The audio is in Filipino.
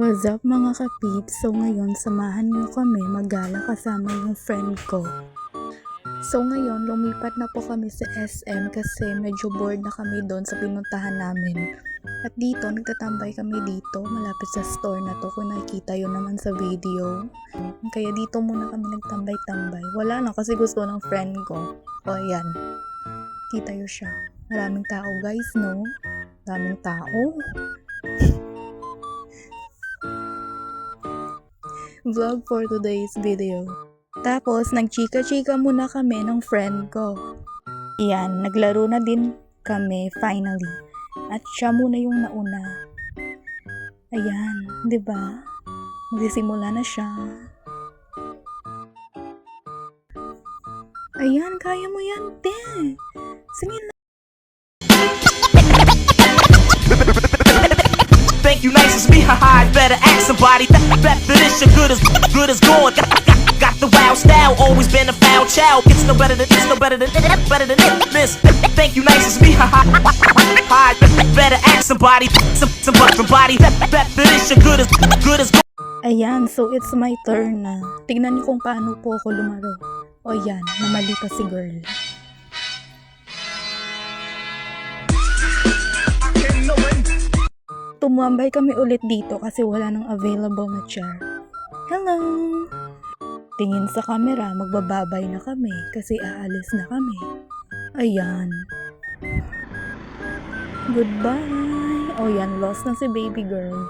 What's up mga kapips? So ngayon, samahan niyo kami maggala kasama yung friend ko. So ngayon, lumipat na po kami sa SM kasi medyo bored na kami doon sa pinuntahan namin. At dito, nagtatambay kami dito, malapit sa store na to kung nakikita yun naman sa video. Kaya dito muna kami nagtambay-tambay. Wala lang kasi gusto ng friend ko. O ayan, kita yun siya. Maraming tao guys, no? Maraming tao. Vlog for today's video. Tapos, nagchika-chika muna kami ng friend ko. Yan, naglaro na din kami finally. At siya muna yung nauna. Ayan, 'di ba? Magsisimula na siya. Ayan, kaya mo yan, te. Sige na. Think you nice as me, haha, better ask somebody. Bet for this, you're good as gold. Got the wild style, always been a foul child. It's no better than this. Think you nice as me, haha. Better ask somebody. Somebody. Bet for this, you're good as gold. Ayan, so it's my turn na. Tignan niyo kung paano po ako lumaro. O yan, namali pa si girl. Tumambay kami ulit dito kasi wala nang available na chair. Hello! Tingin sa camera, magbababay na kami kasi aalis na kami. Ayan. Goodbye! O yan, lost na si baby girl.